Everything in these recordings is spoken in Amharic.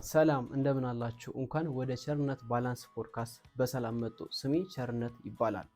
ሰላም እንደምን አላችሁ? እንኳን ወደ ቸርነት ባላንስ ፖድካስት በሰላም መጡ። ስሜ ቸርነት ይባላል።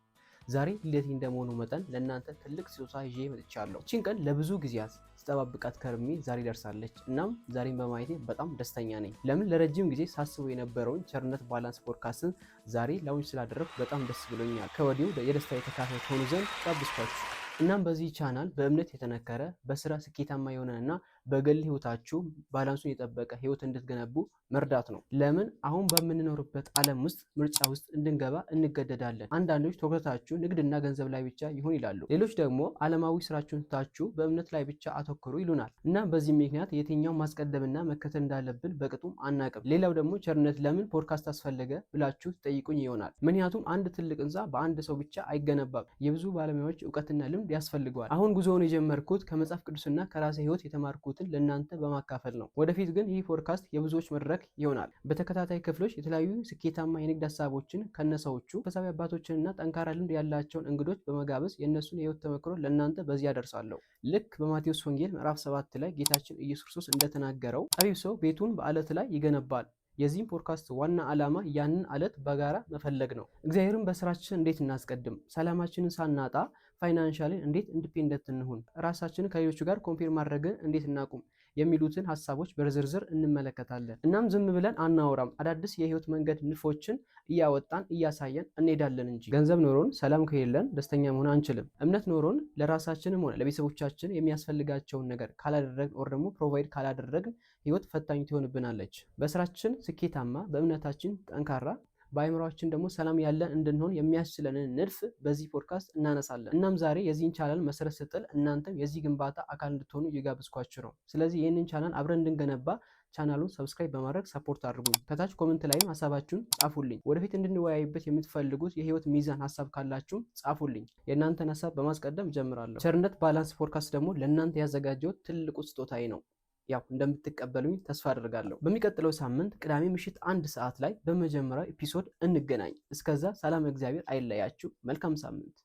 ዛሬ ልደቴ እንደመሆኑ መጠን ለእናንተ ትልቅ ስጦታ ይዤ መጥቻለሁ። እቺን ቀን ለብዙ ጊዜያት ስጠባብቃት ከርሜ ዛሬ ደርሳለች። እናም ዛሬን በማየቴ በጣም ደስተኛ ነኝ። ለምን ለረጅም ጊዜ ሳስበው የነበረውን ቸርነት ባላንስ ፖድካስትን ዛሬ ላውንች ስላደረኩ በጣም ደስ ብሎኛል። ከወዲሁ የደስታ ተካፋይ ትሆኑ ዘንድ ጋብዝኳችሁ። እናም በዚህ ቻናል በእምነት የተነከረ በስራ ስኬታማ የሆነና በግል ህይወታችሁ ባላንሱን የጠበቀ ህይወት እንድትገነቡ መርዳት ነው። ለምን አሁን በምንኖርበት ዓለም ውስጥ ምርጫ ውስጥ እንድንገባ እንገደዳለን። አንዳንዶች ትኩረታችሁ ንግድና ገንዘብ ላይ ብቻ ይሁን ይላሉ። ሌሎች ደግሞ ዓለማዊ ስራችሁን ትታችሁ በእምነት ላይ ብቻ አተኩሩ ይሉናል። እናም በዚህ ምክንያት የትኛው ማስቀደምና መከተል እንዳለብን በቅጡም አናቅም። ሌላው ደግሞ ቸርነት ለምን ፖድካስት አስፈለገ ብላችሁ ትጠይቁኝ ይሆናል። ምክንያቱም አንድ ትልቅ ህንፃ በአንድ ሰው ብቻ አይገነባም። የብዙ ባለሙያዎች እውቀትና ልምድ ያስፈልገዋል። አሁን ጉዞውን የጀመርኩት ከመጽሐፍ ቅዱስና ከራሴ ህይወት የተማርኩትን ለእናንተ በማካፈል ነው። ወደፊት ግን ይህ ፖድካስት የብዙዎች መድረክ ይሆናል። በተከታታይ ክፍሎች የተለያዩ ስኬታማ የንግድ ሀሳቦችን ከነሰዎቹ መንፈሳዊ አባቶችንና ጠንካራ ልምድ ያላቸውን እንግዶች በመጋበዝ የእነሱን የህይወት ተመክሮ ለእናንተ በዚህ አደርሳለሁ። ልክ በማቴዎስ ወንጌል ምዕራፍ 7 ላይ ጌታችን ኢየሱስ ክርስቶስ እንደተናገረው ጠቢብ ሰው ቤቱን በአለት ላይ ይገነባል። የዚህም ፖድካስት ዋና ዓላማ ያንን አለት በጋራ መፈለግ ነው። እግዚአብሔርን በስራችን እንዴት እናስቀድም፣ ሰላማችንን ሳናጣ ፋይናንሻሊ እንዴት ኢንዲፔንደንት እንሁን፣ ራሳችንን ከሌሎቹ ጋር ኮምፔር ማድረግን እንዴት እናቁም የሚሉትን ሀሳቦች በዝርዝር እንመለከታለን። እናም ዝም ብለን አናወራም። አዳዲስ የህይወት መንገድ ንድፎችን እያወጣን እያሳየን እንሄዳለን እንጂ ገንዘብ ኖሮን ሰላም ከሌለን ደስተኛ መሆን አንችልም። እምነት ኖሮን ለራሳችንም ሆነ ለቤተሰቦቻችን የሚያስፈልጋቸውን ነገር ካላደረግን ወር ደግሞ ፕሮቫይድ ካላደረግን ህይወት ፈታኝ ትሆንብናለች። በስራችን ስኬታማ፣ በእምነታችን ጠንካራ፣ በአይምሮአችን ደግሞ ሰላም ያለን እንድንሆን የሚያስችለንን ንድፍ በዚህ ፖድካስት እናነሳለን። እናም ዛሬ የዚህን ቻናል መሰረት ስጥል እናንተም የዚህ ግንባታ አካል እንድትሆኑ እየጋበዝኳችሁ ነው። ስለዚህ ይህንን ቻናል አብረን እንድንገነባ ቻናሉን ሰብስክራይብ በማድረግ ሰፖርት አድርጉኝ። ከታች ኮሜንት ላይም ሀሳባችሁን ጻፉልኝ። ወደፊት እንድንወያይበት የምትፈልጉት የህይወት ሚዛን ሀሳብ ካላችሁ ጻፉልኝ። የእናንተን ሀሳብ በማስቀደም ጀምራለሁ። ቸርነት ባላንስ ፖድካስት ደግሞ ለእናንተ ያዘጋጀው ትልቁ ስጦታዬ ነው። ያው እንደምትቀበሉኝ ተስፋ አድርጋለሁ። በሚቀጥለው ሳምንት ቅዳሜ ምሽት 1 ሰዓት ላይ በመጀመሪያው ኤፒሶድ እንገናኝ። እስከዛ ሰላም እግዚአብሔር አይለያችሁ። መልካም ሳምንት።